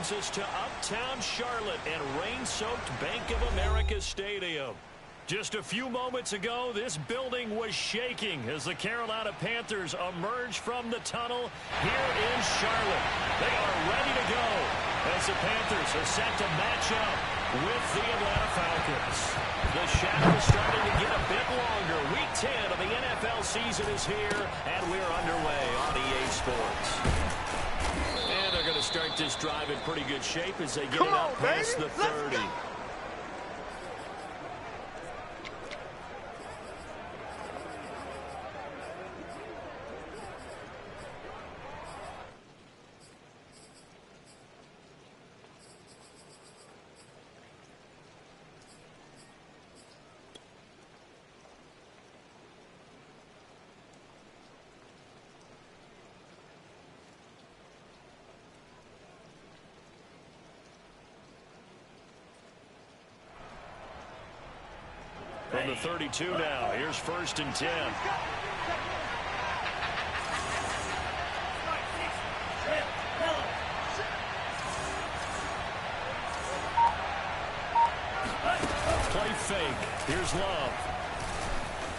brings us to uptown Charlotte and rain-soaked Bank of America Stadium. Just a few moments ago, this building was shaking as the Carolina Panthers emerged from the tunnel here in Charlotte. They are ready to go as the Panthers are set to match up with the Atlanta Falcons. The shadow is starting to get a bit longer. Week 10 of the NFL season is here, and we're underway on EA Sports. And they're going to start this drive in pretty good shape as they get it up past the 30. From the 32 now, here's 1st and 10. Play fake. Here's Love.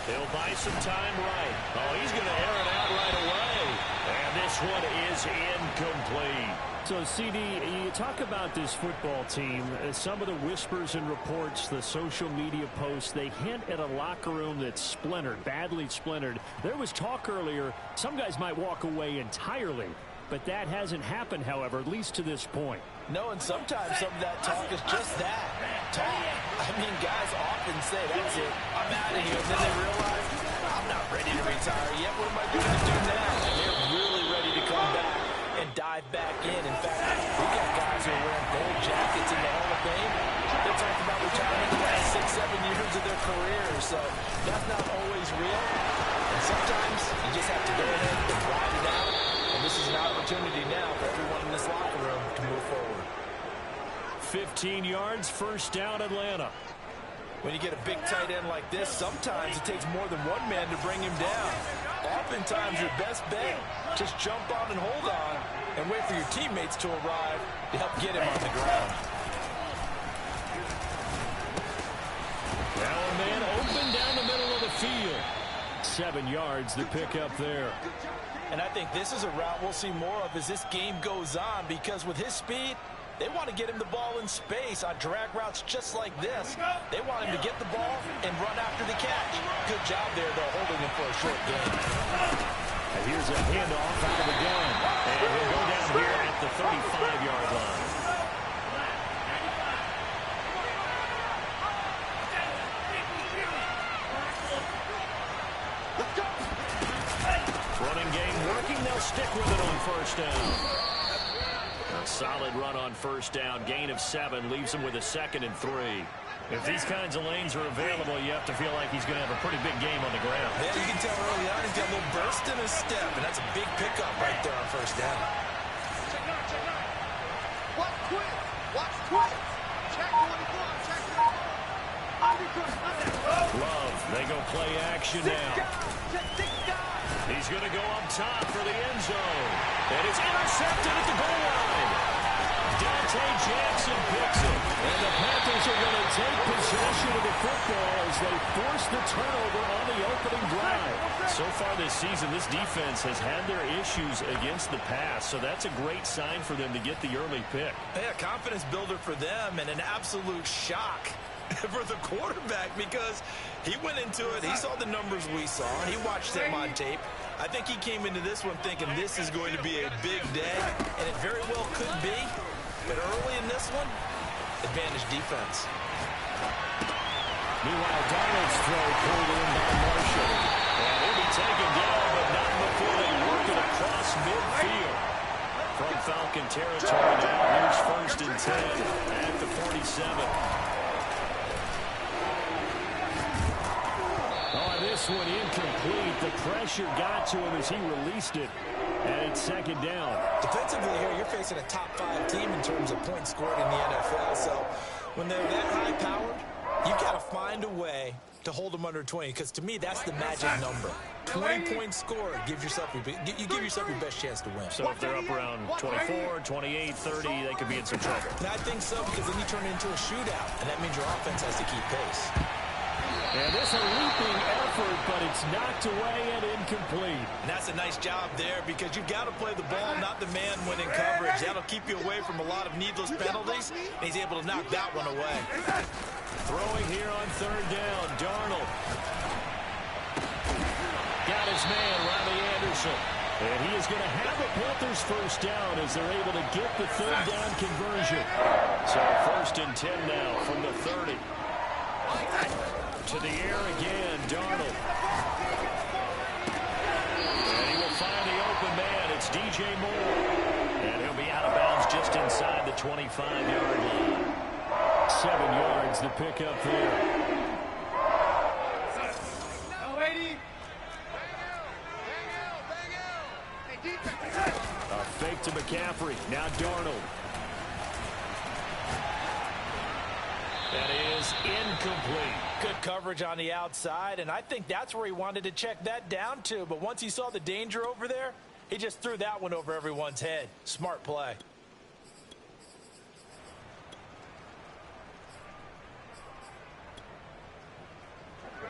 He'll buy some time right. Oh, he's going to air it out right away. And this one is incomplete. So, CD, you talk about this football team, some of the whispers and reports, the social media posts, they hint at a locker room that's splintered, badly splintered. There was talk earlier, some guys might walk away entirely, but that hasn't happened, however, at least to this point. No, and sometimes some of that talk is just that, talk. I mean, guys often say, that's it, I'm out of here, and then they realize, I'm not ready to retire yet, what am I going to do now? And they're really ready to come back and dive back in. In fact, we got guys who are wearing gold jackets in the Hall of Fame. They're talking about retirement the last 6-7 years of their careers, so that's not always real. And sometimes you just have to go ahead and ride it out. And this is an opportunity now for everyone in this locker room to move forward. 15 yards, 1st down, Atlanta. When you get a big tight end like this, sometimes it takes more than one man to bring him down. Oftentimes, your best bet, just jump on and hold on and wait for your teammates to arrive to help get him on the ground. Now a man open down the middle of the field. 7 yards to pick up there. And I think this is a route we'll see more of as this game goes on, because with his speed, they want to get him the ball in space on drag routes just like this. They want him to get the ball and run after the catch. Good job there, though, holding him for a short game. And here's a handoff out of the gun. And he'll go down here at the 35-yard line. Running game working. They'll stick with it on 1st down. A solid run on 1st down. Gain of 7 leaves him with a 2nd and 3. If these kinds of lanes are available, you have to feel like he's going to have a pretty big game on the ground. Yeah, you can tell early on he's got a little burst in his step, and that's a big pickup right there on 1st down. Watch quick. Watch quick. Check 24. Check 24. Love. They go play action now. He's going to go up top for the end zone. And it's intercepted at the goal line. Dante Jackson picks it. And the Panthers are going to take possession of the football as they force the turnover on the opening drive. So far this season, this defense has had their issues against the pass. So that's a great sign for them to get the early pick. Yeah, confidence builder for them, and an absolute shock for the quarterback, because he went into it, he saw the numbers we saw, and he watched them on tape. I think he came into this one thinking this is going to be a big day, and it very well could be. But early in this one, advantage defense. Meanwhile, Darnold's throw pulled in by Marshall. And he'll be taken down, but not before they work it across midfield. From Falcon territory now, here's 1st and 10 at the 47. This one incomplete. The pressure got to him as he released it. And it's 2nd down. Defensively here, you're facing a top-5 team in terms of points scored in the NFL. So when they're that high-powered, you've got to find a way to hold them under 20, because to me, that's the magic number. 20-point score gives yourself you give yourself your best chance to win. So if they're up around 24, 28, 30, they could be in some trouble. And I think so, because then you turn it into a shootout, and that means your offense has to keep pace. And this a leaping effort, but it's knocked away and incomplete. And that's a nice job there, because you've got to play the ball, not the man when in coverage. That'll keep you away from a lot of needless penalties, and he's able to knock that one away. Throwing here on third down, Darnold. Got his man, Robbie Anderson. And he is going to have a Panthers first down as they're able to get the third down conversion. So first and 10 now from the 30. To the air again, Darnold. And he will find the open man. It's DJ Moore. And he'll be out of bounds just inside the 25-yard line. 7 yards the pickup there. A fake to McCaffrey. Now Darnold. That is incomplete. Good coverage on the outside, and I think that's where he wanted to check that down to. But once he saw the danger over there, he just threw that one over everyone's head. Smart play.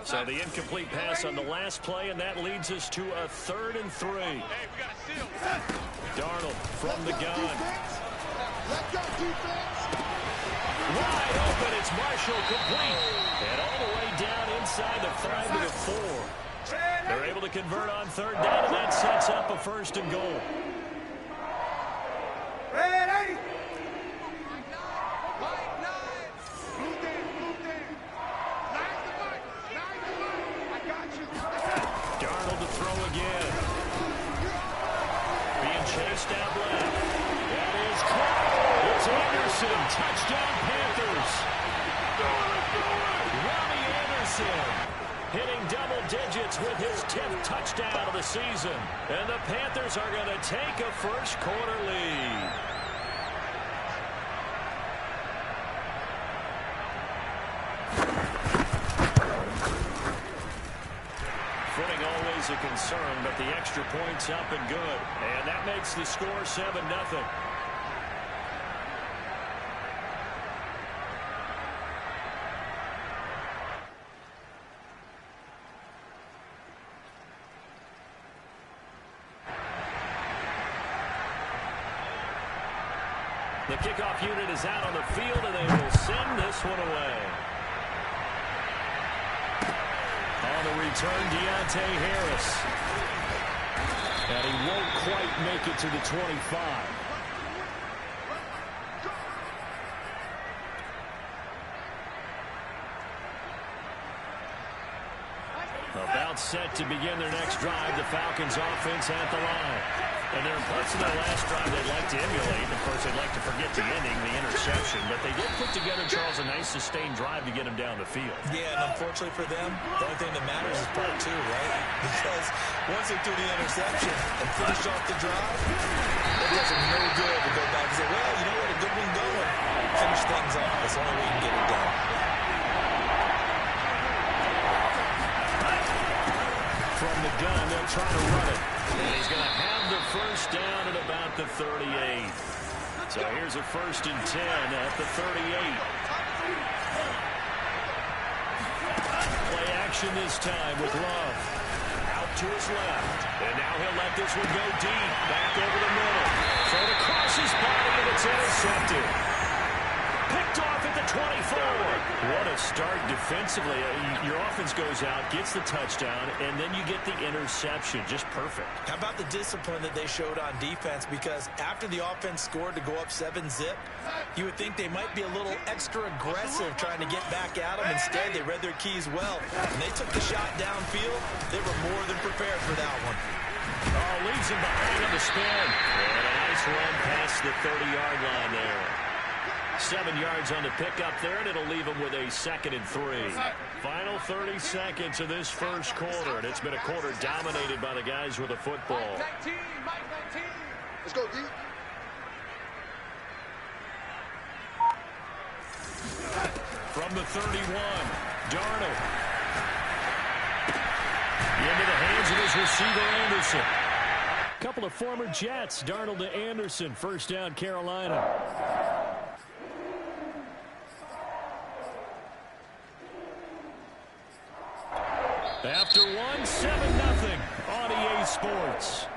So the incomplete pass on the last play, and that leads us to a 3rd and 3. Hey, we got a steal. Darnold from the gun. Let's go, defense. Wide open, it's Marshall complete. And all the way down inside the 5 to the 4. They're able to convert on third down, and that sets up a 1st and goal. Ready. Darnold to throw again. Being chased out left. That is caught. It's Anderson. Touchdown Panthers. Robbie Anderson hitting double digits with his 10th touchdown of the season. And the Panthers are going to take a first quarter lead. Footing always a concern, but the extra point's up and good. And that makes the score 7-0. The kickoff unit is out on the field, and they will send this one away. On the return, Deontay Harris. And he won't quite make it to the 25. About set to begin their next drive, the Falcons offense at the line. And there are parts of their last drive they'd like to emulate. Of course, they'd like to forget the ending, the interception. But they did put together, Charles, a nice sustained drive to get him down the field. Yeah, and unfortunately for them, the only thing that matters is part 2, right? Because once they threw the interception and finished off the drive, it does them no good to go back and say, well, you know what, a good one going. Finish things off. That's the only way you can get it done. From the gun, they'll try to run it. And he's going to have the first down at about the 38. So here's a 1st and 10 at the 38. Play action this time with Love. Out to his left. And now he'll let this one go deep. Back over the middle. Thrown across his body, and it's intercepted. Picked off at the 24. What a start defensively. Your offense goes out, gets the touchdown, and then you get the interception. Just perfect. How about the discipline that they showed on defense? Because after the offense scored to go up 7-zip, you would think they might be a little extra aggressive trying to get back at them. Instead, they read their keys well. When they took the shot downfield, they were more than prepared for that one. Oh, leaves him behind on the spin. And a nice run past the 30-yard line there. 7 yards on the pickup there, and it'll leave him with a 2nd and 3. Final 30 seconds of this first quarter, and it's been a quarter dominated by the guys with the football. Let's go, D. From the 31, Darnold. Into the hands of his receiver Anderson. Couple of former Jets. Darnold to Anderson. First down, Carolina. After one, 7-0 on EA Sports.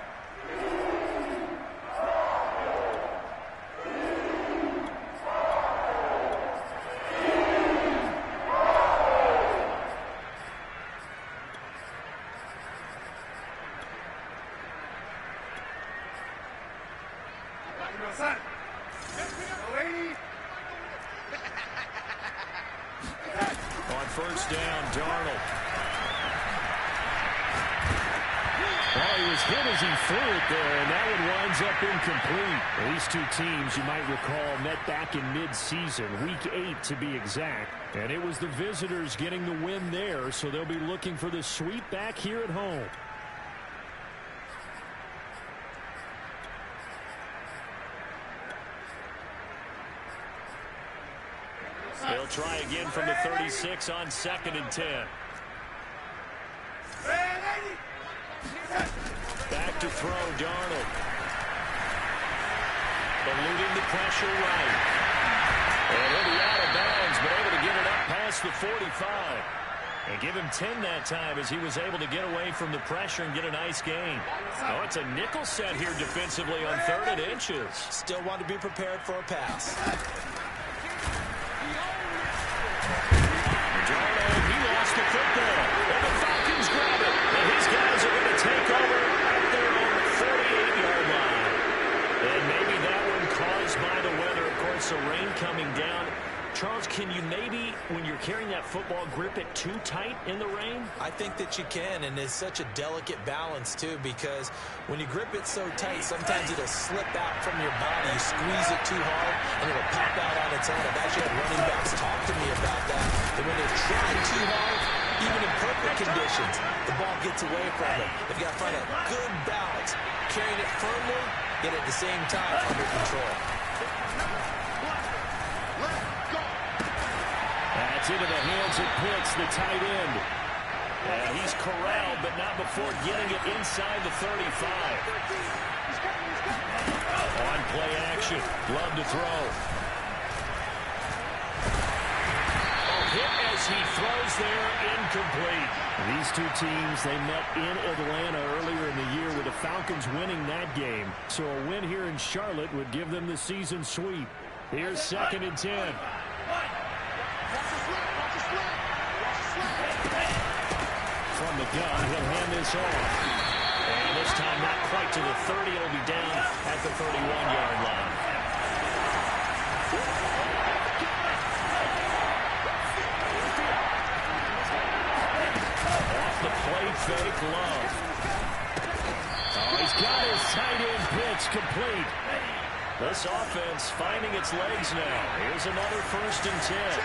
On first down, Darnold. Well, he was hit as he threw it there, and that one winds up incomplete. These two teams, you might recall, met back in mid-season, week 8 to be exact. And it was the visitors getting the win there, so they'll be looking for the sweep back here at home. They'll try again from the 36 on 2nd and 10. Back to throw, Darnold. Eluding the pressure right. And he'll be out of bounds, but able to get it up past the 45. And give him 10 that time as he was able to get away from the pressure and get a nice gain. Oh, it's a nickel set here defensively on 3rd and inches. Still want to be prepared for a pass. Darnold, he lost the football. And the Falcons grab it. And his guys are going to take over at their own 48-yard line. And maybe that one caused by the weather. Of course, the rain coming down. Charles, can you maybe, when you're carrying that football, grip it too tight in the rain? I think that you can, and it's such a delicate balance, too, because when you grip it so tight, sometimes it'll slip out from your body. You squeeze it too hard, and it'll pop out on its own. I've actually had running backs talk to me about that when they try too hard, even in perfect conditions, the ball gets away from them. They've got to find a good balance, carrying it firmly, yet at the same time under control. That's into the hands of Pitts, the tight end. And he's corralled, but not before getting it inside the 35. On play action. Love to throw. Hit as he throws there, incomplete. These two teams, they met in Atlanta earlier in the year with the Falcons winning that game. So a win here in Charlotte would give them the season sweep. Here's 2nd and 10. From the gun, he'll hand this off. And this time not quite to the 30. It'll be down at the 31-yard line. Off the play fake, Love. Oh, he's got his tight end pitch complete. This offense finding its legs now. Here's another 1st and 10.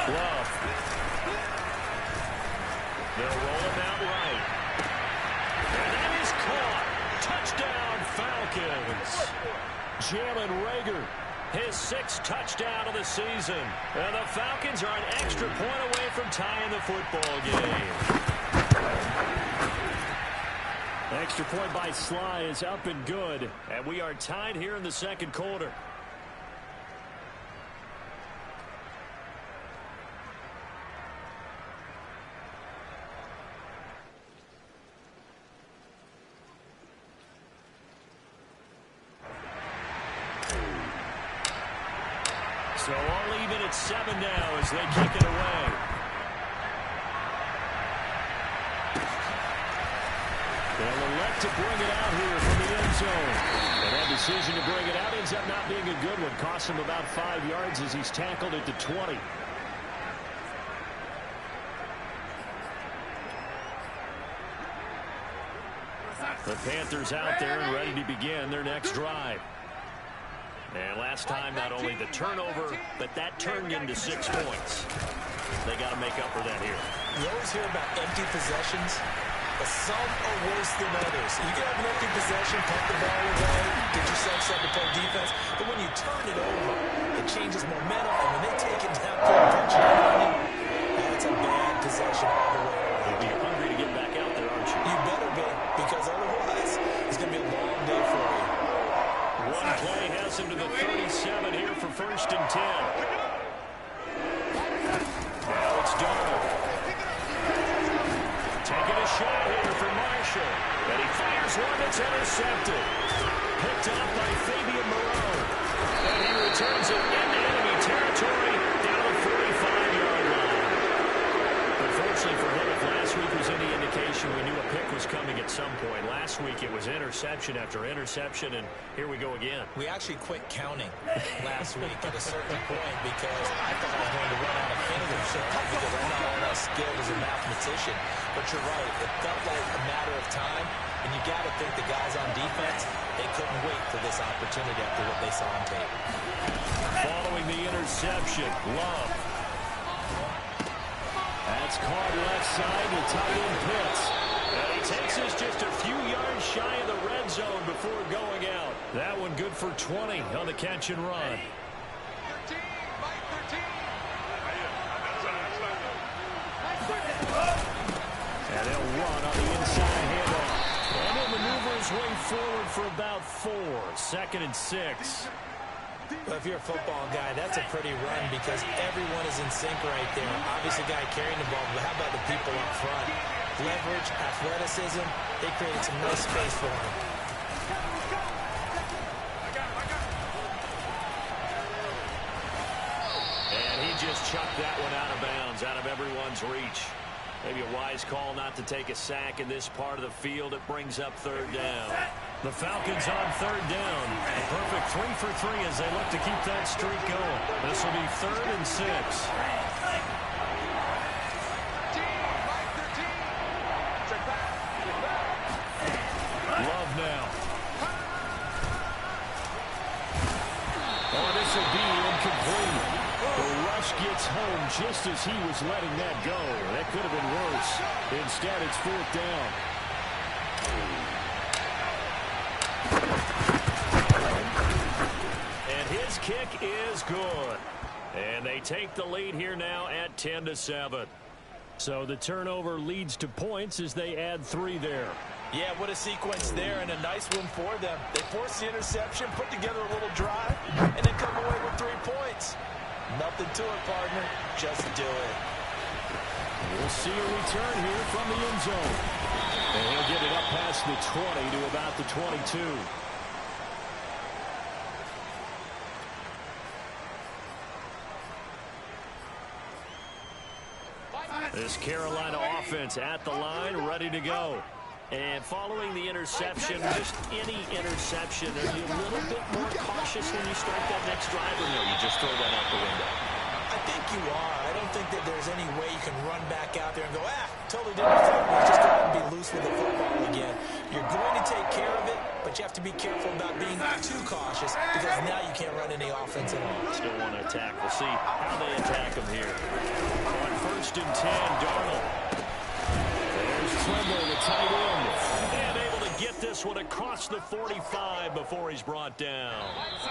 Love. They'll roll him out right. And that is caught. Touchdown, Falcons. Jalen Reagor, his 6th touchdown of the season. And the Falcons are an extra point away from tying the football game. Extra point by Sly is up and good. And we are tied here in the 2nd quarter. So all even at 7 now as they kick it away. They'll elect to bring it out here from the end zone. And that decision to bring it out ends up not being a good one. Costs him about 5 yards as he's tackled at the 20. The Panthers out there and ready to begin their next drive. And last time, not only the turnover, but that turned into 6 points. They got to make up for that here. You always hear about empty possessions, but some are worse than others. You can have an empty possession, pump the ball away, get yourself set to play defense, but when you turn it over, it changes momentum, and when they take it down quick, touchdown running, that's a bad possession all the way around. You're hungry to get back out there, aren't you? You better be, because otherwise, it's going to be a long day for you. One play has him to the 37 here for 1st and 10. Now it's Darnold. Taking a shot here for Marshall. And he fires one that's intercepted. Picked up by Fabian Moreau. And he returns it into enemy territory down the 45-yard line. Unfortunately for him, if last week was any indication, we knew a pick was coming at some point. Last week it was interception after interception, and here we go again. We actually quit counting last week at a certain point because I thought I was going to run out of fingers because I'm not all that skilled as a mathematician. But you're right. It felt like a matter of time, and you got to think the guys on defense, they couldn't wait for this opportunity after what they saw on tape. Following the interception, Love. That's caught left side to tight end Pitts. And he takes us just a few yards shy of the red zone before going out. That one good for 20 on the catch and run. And they'll run on the inside handoff. And he'll maneuver his way forward for about 4. 2nd and 6. Well, if you're a football guy, that's a pretty run because everyone is in sync right there. Obviously, guy carrying the ball, but how about the people up front? Leverage, athleticism, they created some nice space for him. And he just chucked that one out of bounds, out of everyone's reach. Maybe a wise call not to take a sack in this part of the field. It brings up 3rd down. The Falcons on 3rd down. A perfect 3 for 3 as they look to keep that streak going. This will be 3rd and 6. Love now. Oh, this will be incomplete. The rush gets home just as he was letting that go. That could have been worse. Instead, it's 4th down. And his kick is good. And they take the lead here now at 10-7. So the turnover leads to points as they add 3 there. Yeah, what a sequence there, and a nice one for them. They force the interception, put together a little drive, and then come away with 3 points. Nothing to it, partner. Just do it. We'll see a return here from the end zone. And he'll get it up past the 20 to about the 22. This Carolina offense at the line, ready to go. And following the interception, just any interception, are you a little bit more cautious when you start that next drive, or no, you just throw that out the window? I think you are. I don't think that there's any way you can run back out there and go, totally different thing. You just go out and be loose with the football again. You're going to take care of it, but you have to be careful about being too cautious because now you can't run any offense at all. Still want to attack. We'll see how they attack him here. On 1st and 10, Darnold. There's Trimble, the tight end. And able to get this one across the 45 before he's brought down.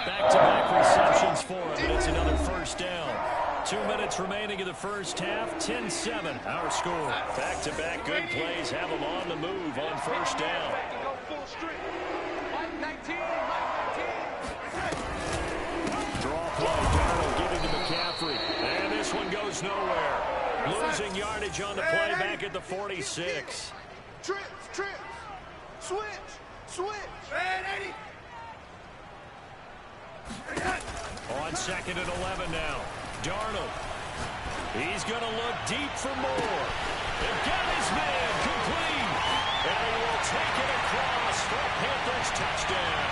Back-to-back receptions for him, and it's another 1st down. 2 minutes remaining in the first half. 10-7, our score. Back-to-back good plays have him on the move on 1st down. Draw play, Darnold giving to McCaffrey. And this one goes nowhere. Losing yardage on the play back at the 46. Trips. Switch. On 2nd and 11 now. Darnold. He's going to look deep for more. And got his man complete. And he will take it across for a Panthers touchdown.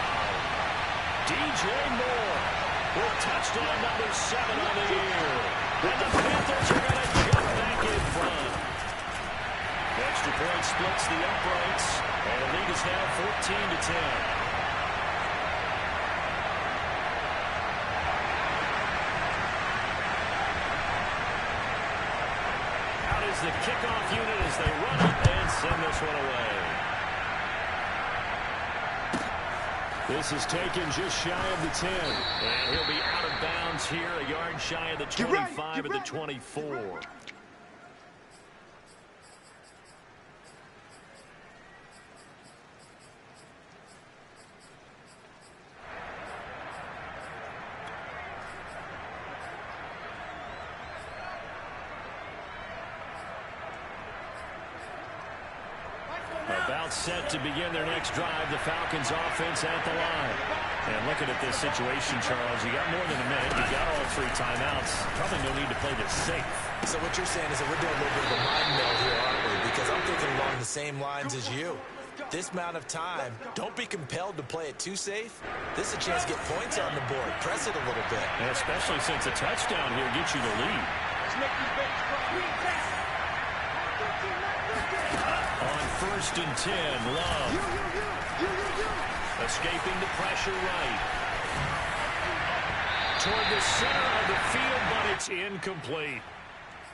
DJ Moore with touchdown number 7 on the year. And the Panthers are going to jump back in front. The extra point splits the uprights. And the lead is now 14-10. The kickoff unit as they run up and send this one away. This is taken just shy of the 10. And he'll be out of bounds here, a yard shy of the 25 at the 24. About set to begin their next drive, the Falcons offense at the line. And looking at this situation, Charles, you got more than a minute. You've got all 3 timeouts. Probably no need to play this safe. So what you're saying is that we're doing a little bit of a mind meld here, aren't we? Because I'm thinking along the same lines as you. This amount of time, don't be compelled to play it too safe. This is a chance to get points on the board. Press it a little bit. And especially since a touchdown here gets you the lead. On 1st and 10, Love. Escaping the pressure right. Toward the center of the field, but it's incomplete.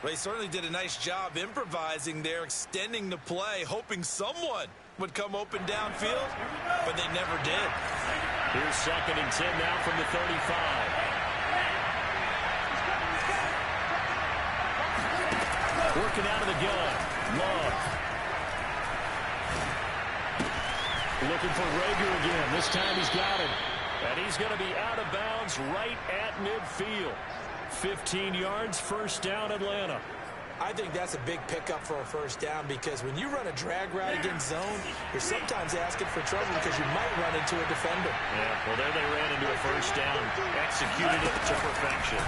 Well, he certainly did a nice job improvising there, extending the play, hoping someone would come open downfield, but they never did. Here's 2nd and 10 now from the 35. Working out of the gun. Love. Looking for Rager again. This time he's got it. And he's going to be out of bounds right at midfield. 15 yards, 1st down, Atlanta. I think that's a big pickup for a 1st down because when you run a drag route against zone, you're sometimes asking for trouble because you might run into a defender. Yeah, well, there they ran into a 1st down. Executed it to perfection.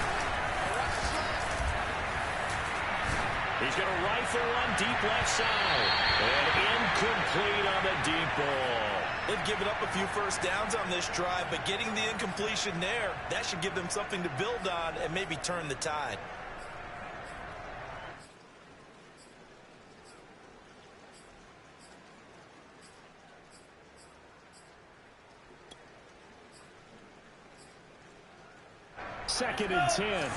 He's going to rifle one deep left side. And incomplete on the deep ball. They've given up a few 1st downs on this drive, but getting the incompletion there, that should give them something to build on and maybe turn the tide. Second and 10.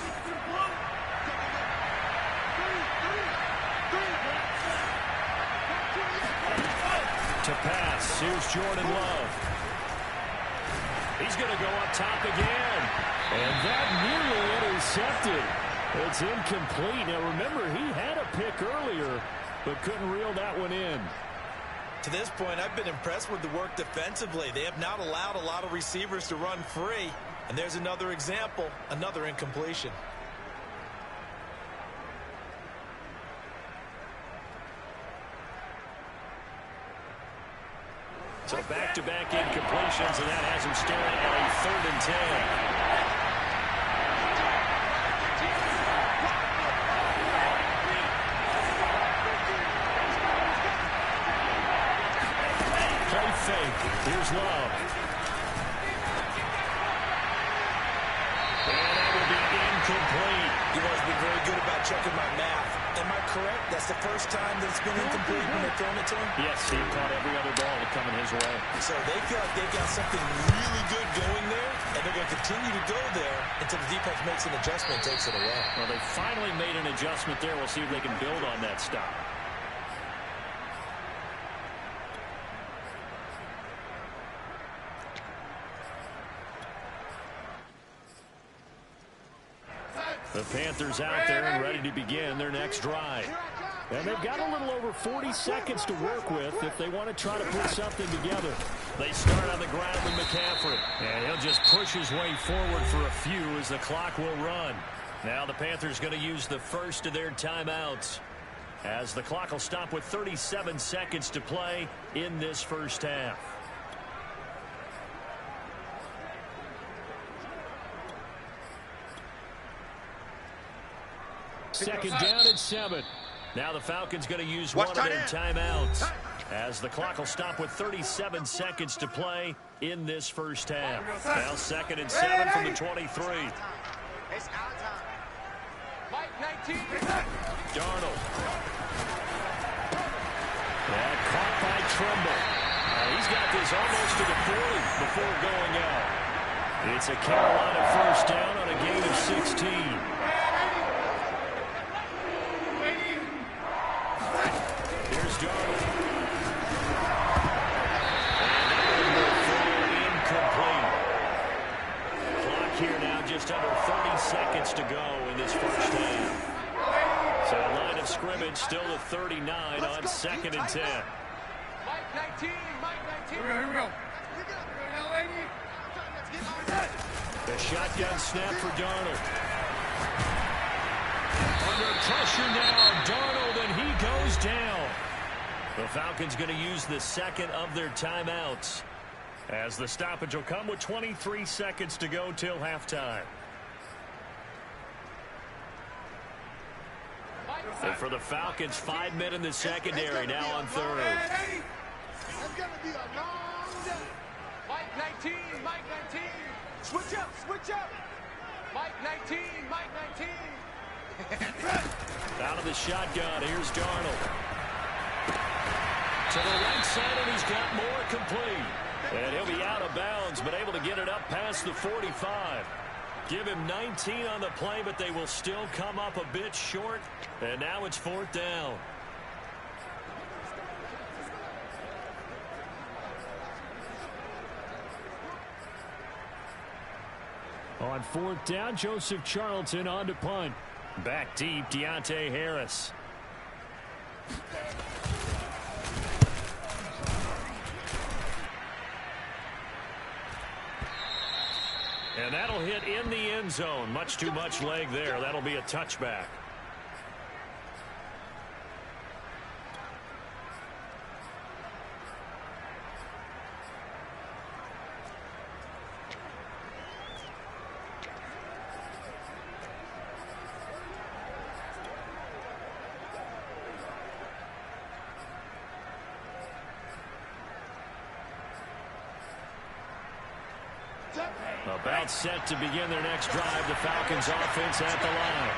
To pass. Here's Jordan Love. He's going to go up top again. And that nearly intercepted. It's incomplete. Now, remember, he had a pick earlier, but couldn't reel that one in. To this point, I've been impressed with the work defensively. They have not allowed a lot of receivers to run free. And there's another example, another incompletion. So back-to-back incompletions, and that has him staring at a 3rd and 10. Play fake. Here's Love. And that will be incomplete. You guys have been very good about checking my math. Am I correct? That's the 1st time that it's been incomplete when they're throwing it to him? Yes, he caught every other ball coming his way. So they feel like they've got something really good going there, and they're going to continue to go there until the defense makes an adjustment and takes it away. Well, they finally made an adjustment there. We'll see if they can build on that stop. The Panthers out there and ready to begin their next drive. And they've got a little over 40 seconds to work with if they want to try to put something together. They start on the ground with McCaffrey. And he'll just push his way forward for a few as the clock will run. Now the Panthers going to use the first of their timeouts, as the clock will stop with 37 seconds to play in this 1st half. Second down and 7. Now the Falcons going to use one of their timeouts, as the clock will stop with 37 seconds to play in this 1st half. Now 2nd and 7 from the 23. It's our time. Mike 19. Darnold. Yeah, caught by Tremble. He's got this almost to the 40 before going out. It's a Carolina 1st down on a gain of 16. Here's Darnold. And that will fall incomplete. here now, just under 30 seconds to go in this first half. So line of scrimmage still at 39 on 2nd and 10. Mike 19, Mike 19. Here we go. The shotgun snap for Darnold. Under pressure now, Darnold, and he goes down. The Falcons going to use the second of their timeouts, as the stoppage will come with 23 seconds to go till halftime. And for the Falcons, 5 men in the secondary now on third. It's going to be a long day. Mike 19, Mike 19. Switch up, switch up. Mike 19, Mike 19. Out of the shotgun, here's Darnold. To the right side, and he's got more complete. And he'll be out of bounds, but able to get it up past the 45. Give him 19 on the play, but they will still come up a bit short. And now it's 4th down. On 4th down, Joseph Charlton on to punt. Back deep, Deontay Harris. And that'll hit in the end zone. Much too much leg there. That'll be a touchback. About set to begin their next drive. The Falcons offense at the line,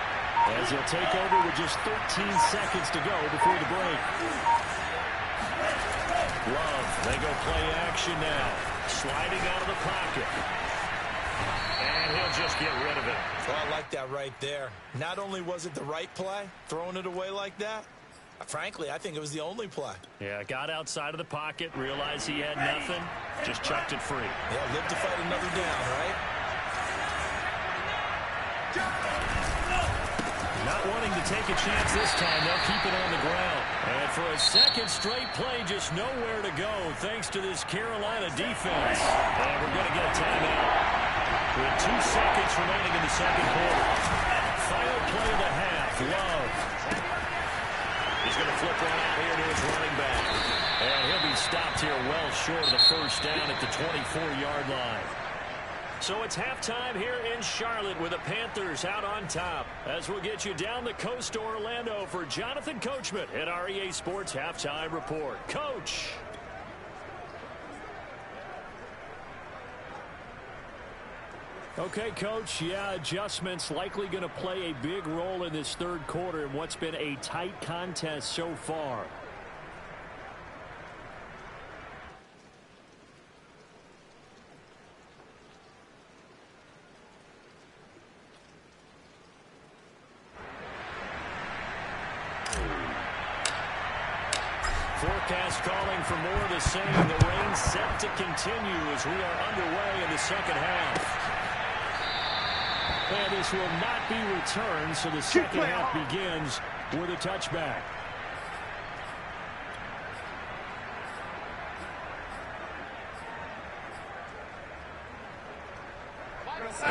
as he'll take over with just 13 seconds to go before the break. Love, they go play action now. Sliding out of the pocket. And he'll just get rid of it. Well, I like that right there. Not only was it the right play, throwing it away like that, frankly, I think it was the only play. Yeah, got outside of the pocket, realized he had nothing, just chucked it free. Yeah, live to fight another down, right? Not wanting to take a chance this time, they'll keep it on the ground. And for a second straight play, just nowhere to go thanks to this Carolina defense. And we're going to get a timeout. With 2 seconds remaining in the second quarter. Final play of the half, Love. He's going to flip one out here to his running back. And he'll be stopped here well short of the first down at the 24-yard line. So it's halftime here in Charlotte with the Panthers out on top. As we'll get you down the coast to Orlando for Jonathan Coachman at our EA Sports Halftime Report. Coach. Okay, Coach, yeah, adjustments likely going to play a big role in this third quarter in what's been a tight contest so far. Forecast calling for more of the same. The rain set to continue as we are underway in the second half. And this will not be returned, so the second half begins with a touchback.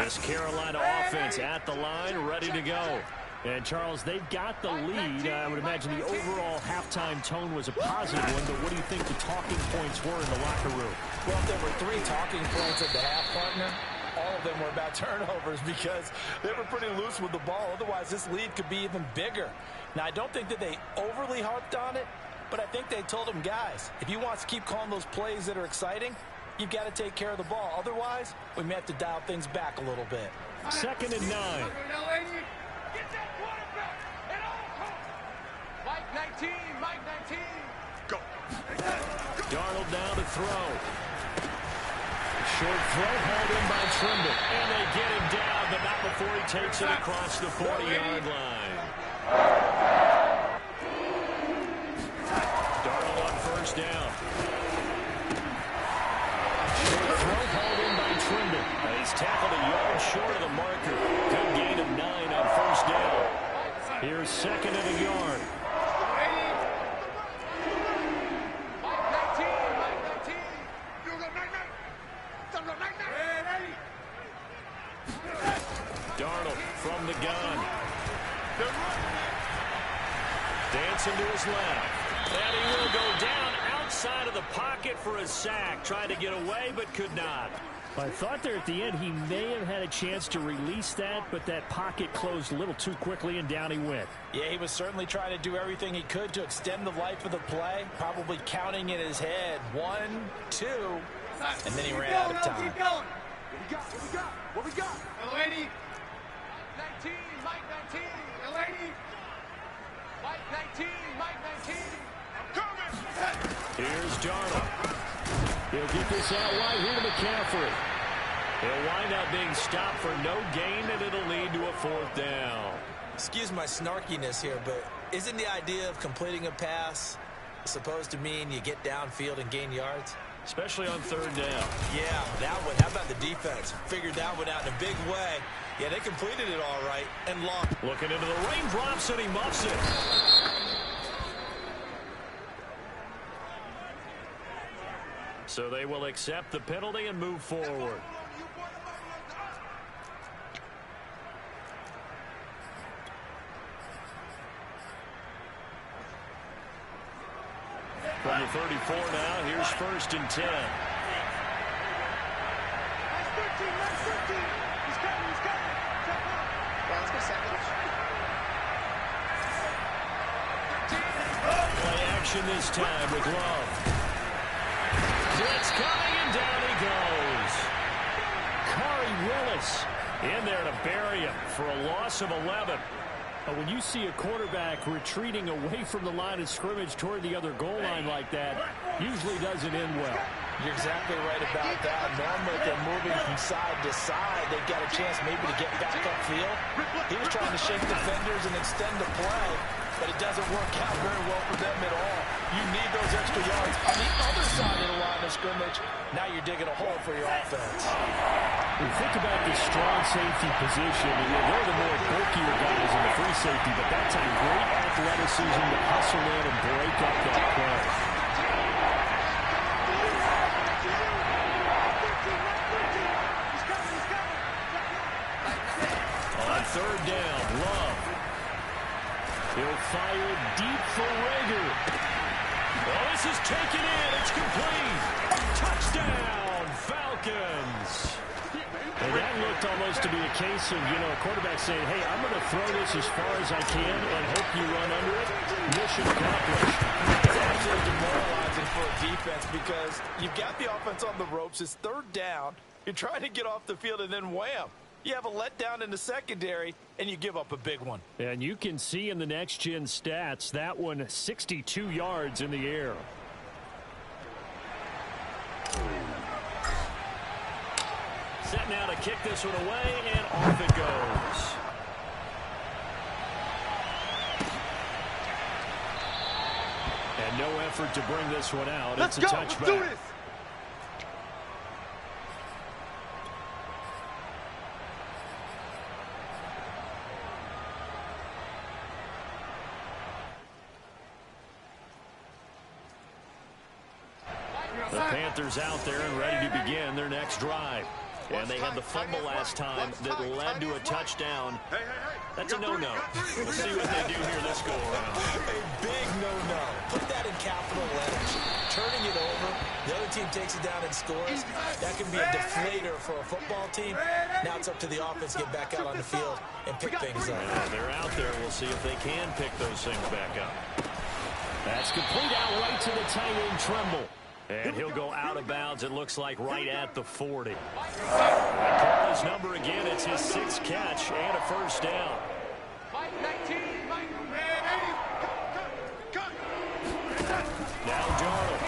This Carolina offense at the line, ready to go. And, Charles, they've got the lead. I would imagine the overall halftime tone was a positive one, but what do you think the talking points were in the locker room? Well, if there were 3 talking points at the half, partner, all of them were about turnovers because they were pretty loose with the ball. Otherwise, this lead could be even bigger. Now, I don't think that they overly harped on it, but I think they told them, guys, if you want to keep calling those plays that are exciting, you've got to take care of the ball. Otherwise, we may have to dial things back a little bit. 2nd and 9. Mike 19, Mike 19. Go. Darnold now to throw. Short throw hauled in by Trimble. And they get him down, but not before he takes it across the 40-yard line. Darnold on first down. Short throw hauled in by Trimble. He's tackled a yard short of the marker. Good gain of 9 on first down. Here's second and a yard. Darnold from the gun. Dancing to his left. And he will go down outside of the pocket for a sack. Tried to get away, but could not. I thought there at the end he may have had a chance to release that, but that pocket closed a little too quickly, and down he went. Yeah, he was certainly trying to do everything he could to extend the life of the play, probably counting in his head. 1, 2, and then he ran out of time. Keep going. What we got? The lady. 19, Mike 19. The lady. Mike 19, Mike 19. I'm coming. Here's Darnold. He'll get this out wide here to McCaffrey. He'll wind up being stopped for no gain, and it'll lead to a 4th down. Excuse my snarkiness here, but isn't the idea of completing a pass supposed to mean you get downfield and gain yards? Especially on 3rd down. Yeah, that one. How about the defense? Figured that one out in a big way. Yeah, they completed it all right and long. Looking into the raindrops, and he muffs it. So they will accept the penalty and move forward. From the 34 now, here's 1st and 10. Nice 13, nice 13. He's coming. Well, let's go second. Play action this time with Love. Blitz coming, and down he goes. Corey Willis In there to bury him for a loss of 11. When you see a quarterback retreating away from the line of scrimmage toward the other goal line like that, usually doesn't end well. You're exactly right about that. Normally, if they're moving from side to side, they've got a chance maybe to get back upfield. He was trying to shake defenders and extend the play, but it doesn't work out very well for them at all. You need those extra yards on the other side of the line of scrimmage. Now you're digging a hole for your offense. When you think about the strong safety position, they're the more bulkier guys in the free safety, but that's a great athleticism to hustle in and break up that play. On 3rd down, Love. He'll fire deep for Rager. Well, this is taken in. It's complete. Touchdown, Falcons. And that looked almost to be a case of, a quarterback saying, hey, I'm going to throw this as far as I can and hope you run under it. Mission accomplished. It's absolutely demoralizing for a defense because you've got the offense on the ropes. It's 3rd down. You're trying to get off the field, and then wham. You have a letdown in the secondary, and you give up a big one. And you can see in the next-gen stats, that one 62 yards in the air. Set now to kick this one away, and off it goes. And no effort to bring this one out. Let's it's a go. touchback. Let's do this. The Panthers out there and ready to begin their next drive. And they had the fumble last time that led to a touchdown. That's a no-no. We'll see what they do here this go-around. A big no-no. Put that in capital letters. Turning it over, the other team takes it down and scores. That can be a deflator for a football team. Now it's up to the offense to get back out on the field and pick things up. They're out there. We'll see if they can pick those things back up. That's complete out right to the tight end, Tremble. And he'll go out of bounds, it looks like, right at the 40. And call his number again. It's his 6th catch and a 1st down. Mike 19, Mike. Cut. Now Darnold.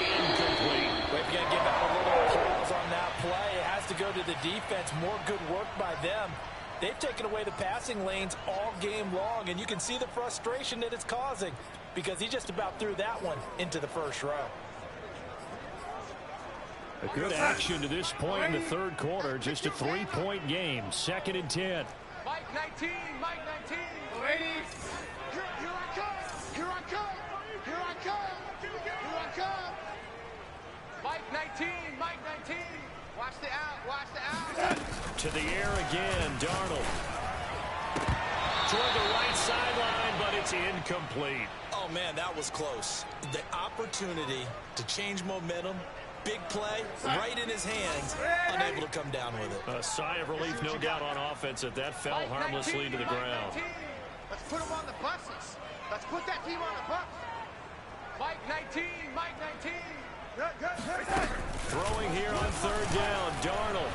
Incomplete. We've got to give out a little applause on that play. It has to go to the defense. More good work by them. They've taken away the passing lanes all game long, and you can see the frustration that it's causing because he just about threw that one into the first row. A good action to this point in the third quarter. Just a 3-point game. 2nd and 10. Mike 19, Mike 19. Ladies, here I come, here I come, here I come, here I come. Mike 19, Mike 19. Watch the out, watch the out. To the air again, Darnold. Toward the right sideline, but it's incomplete. Oh, man, that was close. The opportunity to change momentum, big play, right in his hands, unable to come down with it. A sigh of relief, no doubt, on offense that fell harmlessly to the ground. Let's put them on the buses. Let's put that team on the bus. Mike 19, Mike 19. Good. Throwing here on 3rd down, Darnold.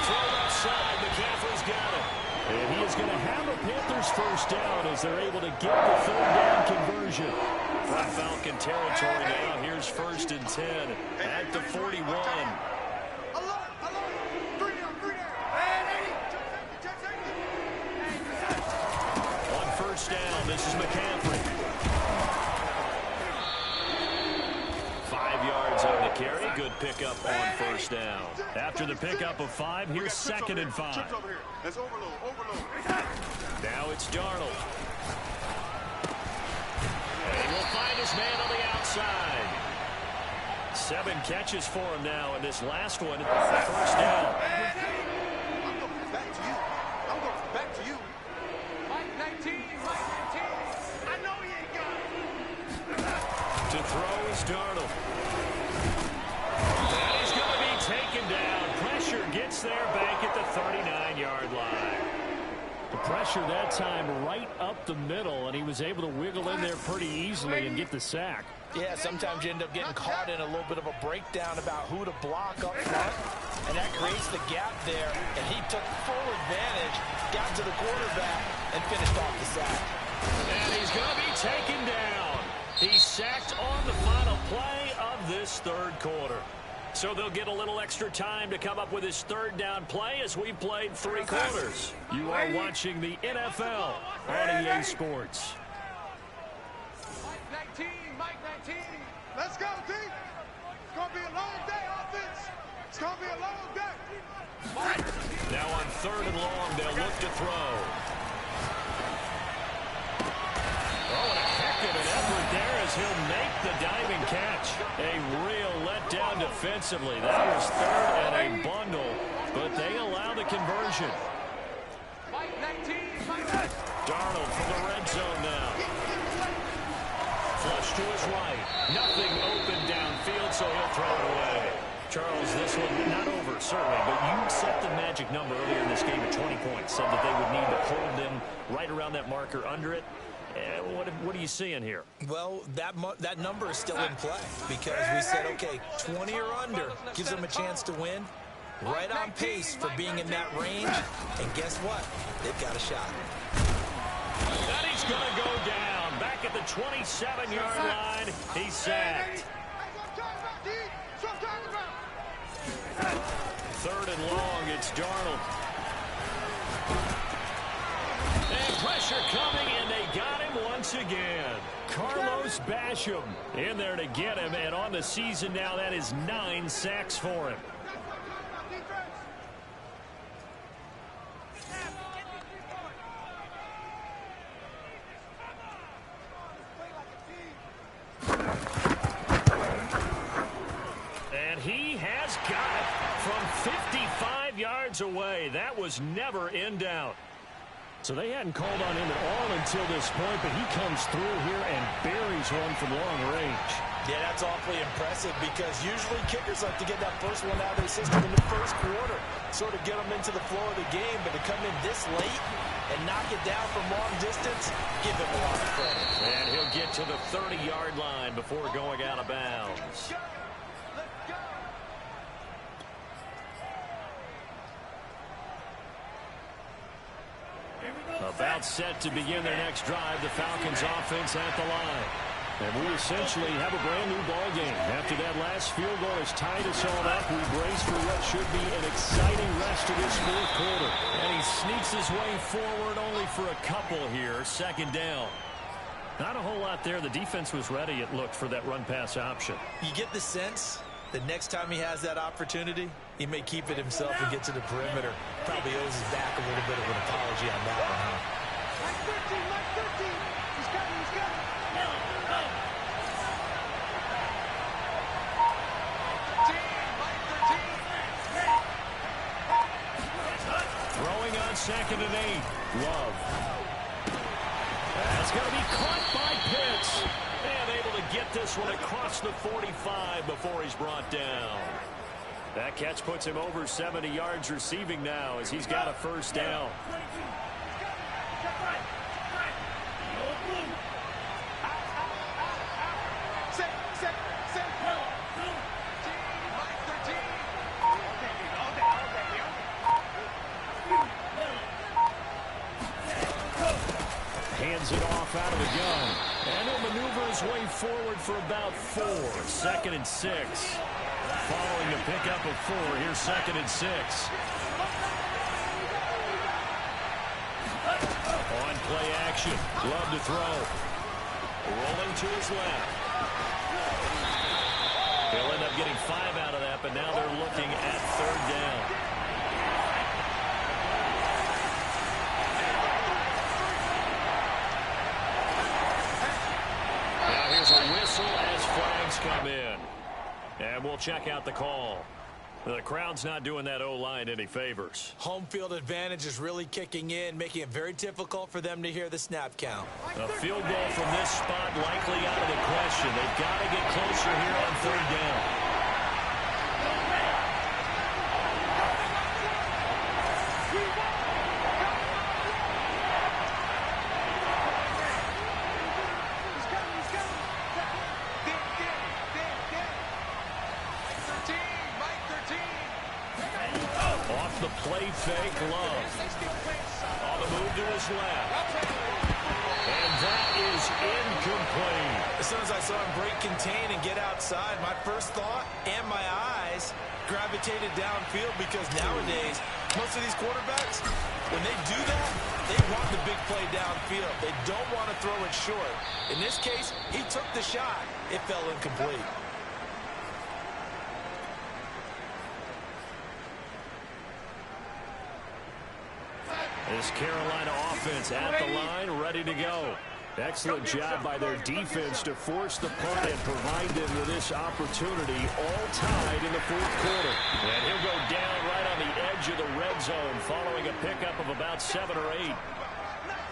Throw outside, McCaffrey's got it. And he is going to have a Panthers first down as they're able to get the 3rd down conversion. From Falcon territory now, here's 1st and 10 at the 41. On 1st down, this is McCaffrey. 5 yards on the carry. Good pickup on 1st down. After the pickup of 5, here's 2nd and 5. Let's overload. Now it's Darnold. And he will find his man on the outside. 7 catches for him now in this last one. 1st down. I'm going back to you. Mike 19, Mike 19. I know he ain't got it. To throw is Darnold. And he's going to be taken down. Pressure gets there back at the 39-yard line. The pressure that time right up the middle, and he was able to wiggle in there pretty easily and get the sack. Yeah, sometimes you end up getting caught in a little bit of a breakdown about who to block up front, and that creates the gap there, and he took full advantage, got to the quarterback, and finished off the sack. And he's going to be taken down. He's sacked on the final play of this 3rd quarter. So they'll get a little extra time to come up with his 3rd down play as we played 3 quarters. You are watching the NFL on EA Sports. Mike 19, Mike 19. Let's go, team. It's going to be a long day, offense. It's going to be a long day. Now on 3rd and long, they'll look to throw. Oh, and a heck of an effort there as he'll make the diving catch. A real letdown defensively. That was 3rd and a bundle, but they allow the conversion. Mike 19, Mike 19. Darnold from the red zone now. Flush to his right. Nothing open downfield, so he'll throw it away. Charles, this one not over, certainly, but you set the magic number earlier in this game at 20 points. Said that they would need to hold them right around that marker under it. What are you seeing here? Well, that number is still in play because we said, okay, 20 or under gives them a chance to win. Right on pace for being in that range. And guess what? They've got a shot. And he's going to go down. Back at the 27-yard line. He's sacked. 3rd and long, it's Darnold. And pressure coming, and they got him once again. Carlos Basham in there to get him, and on the season now, that is 9 sacks for him. And he has got it from 55 yards away. That was never in doubt. So they hadn't called on him at all until this point, but he comes through here and buries one from long range. Yeah, that's awfully impressive because usually kickers like to get that first one out of their system in the first quarter, sort of get them into the flow of the game, but to come in this late and knock it down from long distance, give him a lot of credit. And he'll get to the 30-yard line before going out of bounds. About set to begin their next drive, the Falcons offense at the line. And we essentially have a brand new ball game. After that last field goal has tied us all up, we brace for what should be an exciting rest of this fourth quarter. And he sneaks his way forward only for a couple here. Second down. Not a whole lot there. The defense was ready, it looked, for that run-pass option. You get the sense that next time he has that opportunity, he may keep it himself and get to the perimeter. Probably owes his back a little bit of an apology on that one, huh? Mike 13, Mike 13. He's coming, he's coming. Throwing on 2nd and 8. Love. That's going to be caught by Pitts. And able to get this one across the 45 before he's brought down. That catch puts him over 70 yards receiving now as he's got a first down. Hands it off out of the gun. And he'll maneuver his way forward for about 4. 2nd and 6. Following a pickup of 4, here's 2nd and 6. On play action. Love to throw. Rolling to his left. He'll end up getting 5 out of that, but now they're looking at 3rd down. There's a whistle as flags come in. And we'll check out the call. The crowd's not doing that O-line any favors. Home field advantage is really kicking in, making it very difficult for them to hear the snap count. A field goal from this spot likely out of the question. They've got to get closer here on 3rd down. The play fake, Love. On the move to his left. And that is incomplete. As soon as I saw him break contain and get outside, my first thought and my eyes gravitated downfield because nowadays, most of these quarterbacks, when they do that, they want the big play downfield. They don't want to throw it short. In this case, he took the shot. It fell incomplete. This Carolina offense at the line, ready to go. Excellent job by their defense to force the punt and provide them with this opportunity, all tied in the fourth quarter. And he'll go down right on the edge of the red zone following a pickup of about 7 or 8.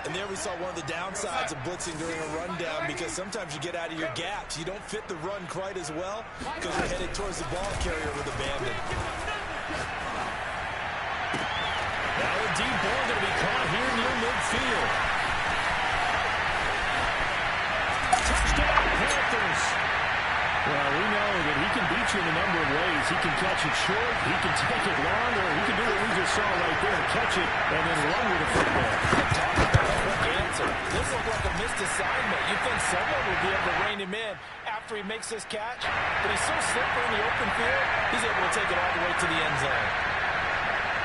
And there we saw one of the downsides of blitzing during a rundown because sometimes you get out of your gaps. You don't fit the run quite as well because you're headed towards the ball carrier with abandon. Now a deep ball going to be caught here near midfield. Touchdown, Panthers. Well, we know that he can beat you in a number of ways. He can catch it short, he can take it long, or he can do what we just saw right there, catch it and then run with the football. Talk about a quick answer. This looked like a missed assignment. You think someone would be able to rein him in after he makes this catch, but he's so slippery in the open field, he's able to take it all the way to the end zone.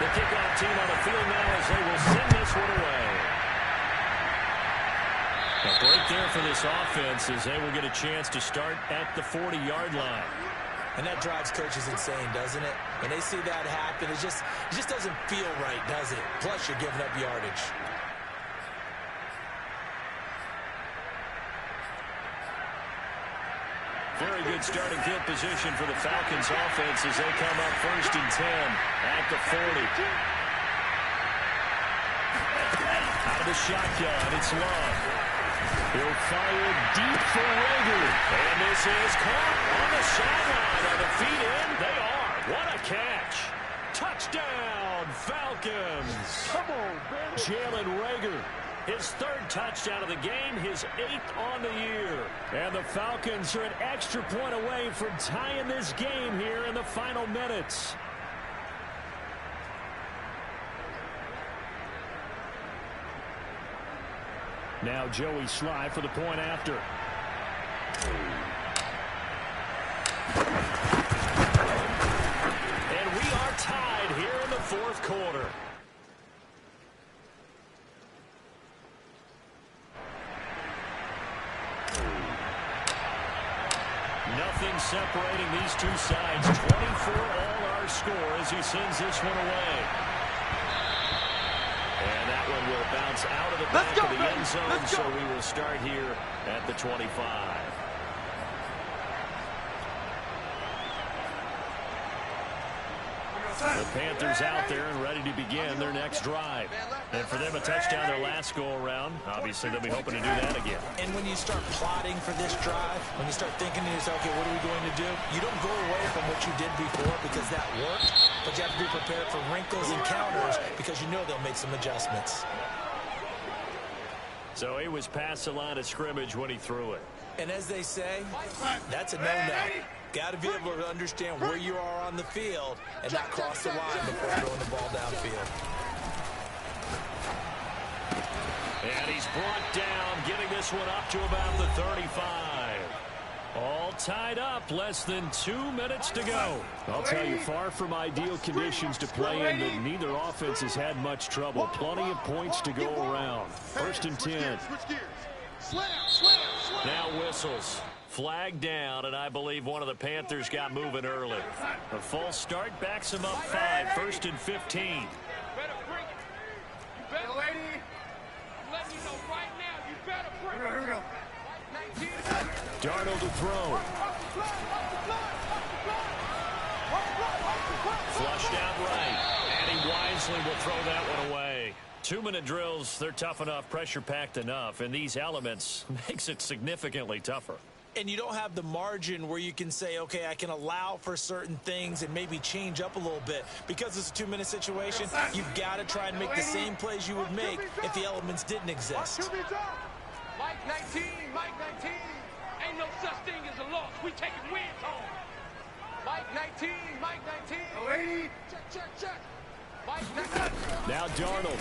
The kickoff team on the field now as they will send this one away. A break there for this offense as they will get a chance to start at the 40-yard line. And that drives coaches insane, doesn't it? When they see that happen, it just doesn't feel right, does it? Plus, you're giving up yardage. Very good starting field position for the Falcons offense as they come up 1st and 10 at the 40. Out of the shotgun, it's Love. He'll fire deep for Rager. And this is caught on the sideline. Are the feet in? They are. What a catch. Touchdown, Falcons. Come on, man. Jalen Rager. His 3rd touchdown of the game, his 8th on the year. And the Falcons are an extra point away from tying this game here in the final minutes. Now Joey Sly for the point after. And we are tied here in the fourth quarter. Nothing separating these two sides. 24 all our score as he sends this one away. And that one will bounce out of the back of the end zone, so we will start here at the 25. The Panthers out there and ready to begin their next drive. And for them, a touchdown their last go-around. Obviously, they'll be hoping to do that again. And when you start plotting for this drive, when you start thinking to yourself, okay, what are we going to do? You don't go away from what you did before because that worked, but you have to be prepared for wrinkles and counters because you know they'll make some adjustments. So he was past the line of scrimmage when he threw it. And as they say, that's a no-no. Got to be able to understand where you are on the field and not cross the line before throwing the ball downfield. And he's brought down, getting this one up to about the 35. All tied up, less than 2 minutes to go. I'll tell you, far from ideal conditions to play in, but neither offense has had much trouble. Plenty of points to go around. First and 10. Now whistles. Flag down, and I believe one of the Panthers got moving early. A false start backs him up 5, first and 15. Darnold to throw. Flushed out right, and he wisely will throw that one away. 2-minute drills, they're tough enough, pressure-packed enough, and these elements makes it significantly tougher. And you don't have the margin where you can say, okay, I can allow for certain things and maybe change up a little bit. Because it's a 2-minute situation, you've got to try and make the same plays you would make if the elements didn't exist. Mike 19, Mike 19. Ain't no such thing as a loss. We taking wins home. Mike 19, Mike 19. Check. Mike 19. Now Darnold.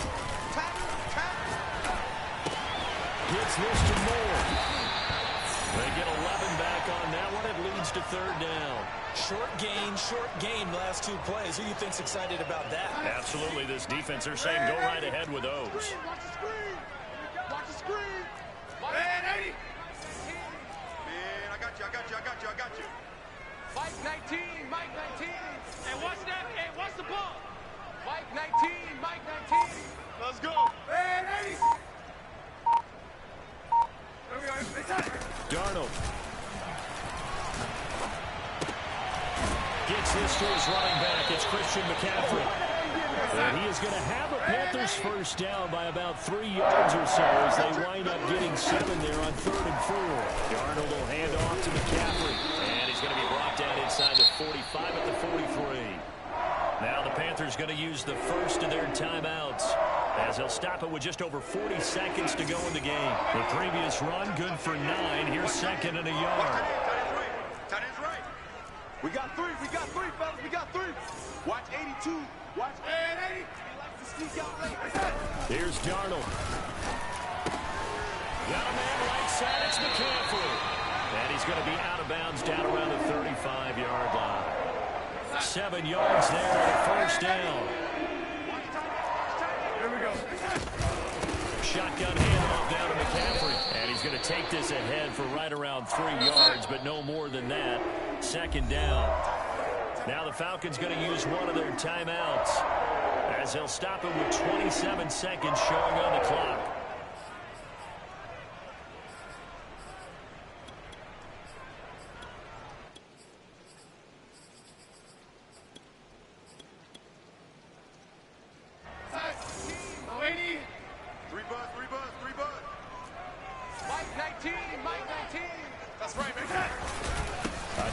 Gets this to Moore. They get 11 back on that one. It leads to third down. Short gain last 2 plays. Who you think's excited about that? Absolutely, this defense, they're saying go right ahead with those. Watch the screen. Watch the screen. Man, 80. Man, I got you. Mike 19, Mike 19. Hey, watch that. Hey, watch the ball. Mike 19, Mike 19. Let's go. Man, 80. Darnold. Gets this to his running back. It's Christian McCaffrey. And he is going to have a Panthers first down by about 3 yards or so as they wind up getting 7 there on 3rd and 4. Darnold will hand off to McCaffrey. And he's going to be brought down inside the 45 at the 43. Now the Panthers going to use the first of their timeouts as they'll stop it with just over 40 seconds to go in the game. The previous run good for 9. Here's 2nd and a yard. Tight end's right. We got three, fellas. We got 3. Watch 82. Watch 80. He likes to sneak out late. Here's Darnold. Got a man right side. It's McCaffrey. And he's going to be out of bounds down around the 35-yard line. 7 yards there at first down. Here we go. Shotgun handoff down to McCaffrey. And he's going to take this ahead for right around 3 yards, but no more than that. 2nd down. Now the Falcons going to use one of their timeouts as they'll stop it with 27 seconds showing on the clock.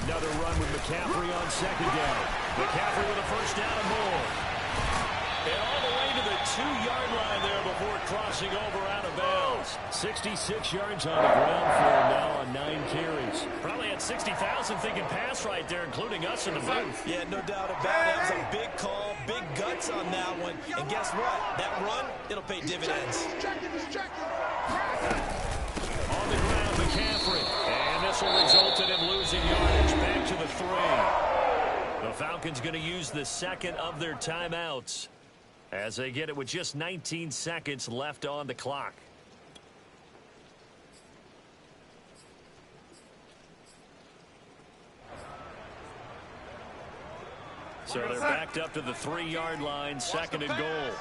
Another run with McCaffrey on 2nd down. McCaffrey with a first down and more. And all the way to the 2-yard line there before crossing over out of bounds. 66 yards on the ground for him now on 9 carries. Probably had 60,000 thinking pass right there, including us in the booth. Yeah, no doubt about it. That was a big call, big guts on that one. And guess what? That run, it'll pay dividends. On the ground, McCaffrey. And this will The Falcons going to use the second of their timeouts as they get it with just 19 seconds left on the clock. So they're backed up to the 3-yard line, second and goal.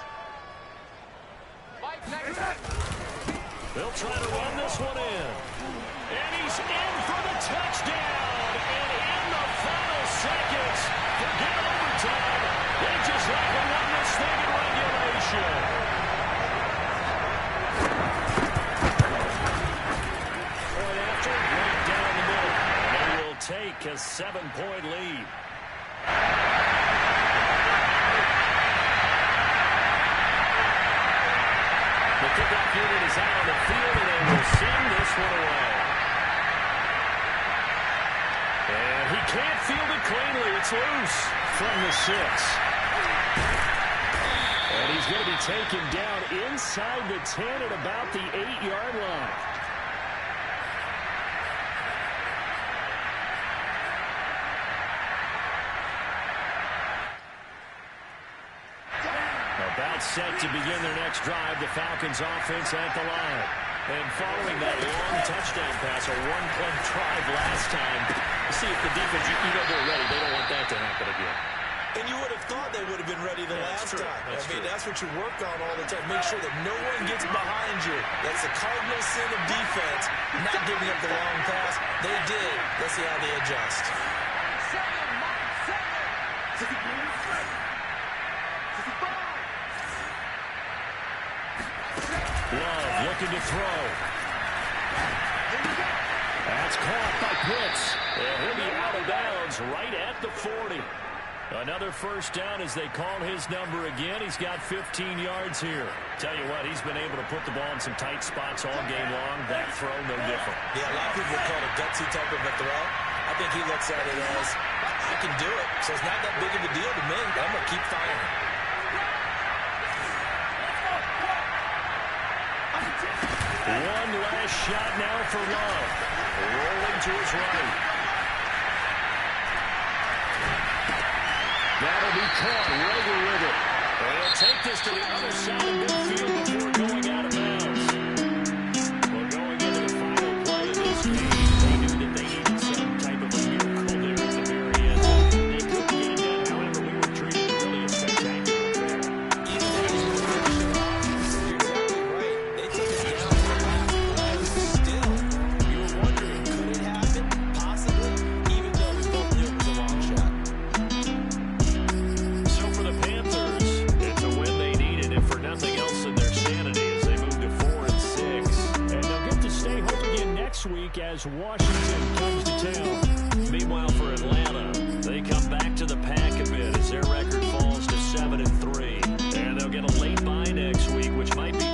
They'll try to run this one in. And he's in for the touchdown. And in the final seconds, forget overtime. They just have to win this thing in regulation. Point after, right down the middle. And they will take a 7-point lead. The kickoff unit is out on the field, and they will send this one away. And he can't field it cleanly. It's loose from the 6. And he's going to be taken down inside the 10 at about the 8-yard line. About set to begin their next drive, the Falcons offense at the line. And following that long touchdown pass, a one-play drive last time, see if the defense, they're ready. They don't want that to happen again. And you would have thought they would have been ready the last time. That's what you work on all the time. Make sure that no one gets behind you. That's the cardinal sin of defense, not giving up the long pass. They did. Let's see how they adjust. Love looking to throw. That's caught by Pitts. And he'll be out of bounds right at the 40. Another first down as they call his number again. He's got 15 yards here. Tell you what, he's been able to put the ball in some tight spots all game long. That throw, no different. Yeah, a lot of people call it a gutsy type of a throw. I think he looks at it as, I can do it. So it's not that big of a deal to me. I'm going to keep firing. One last shot now for Love. Rolling to his right. That'll be caught right with it. They'll take this to the other side of midfield before going out of bounds. Well, going into the final play of this game, they knew that they needed some type of a miracle there at the very end. They couldn't get it done. However, we were treated really a spectacular affair. Week as Washington comes to town. Meanwhile, for Atlanta, they come back to the pack a bit as their record falls to 7-3, and they'll get a late bye next week, which might be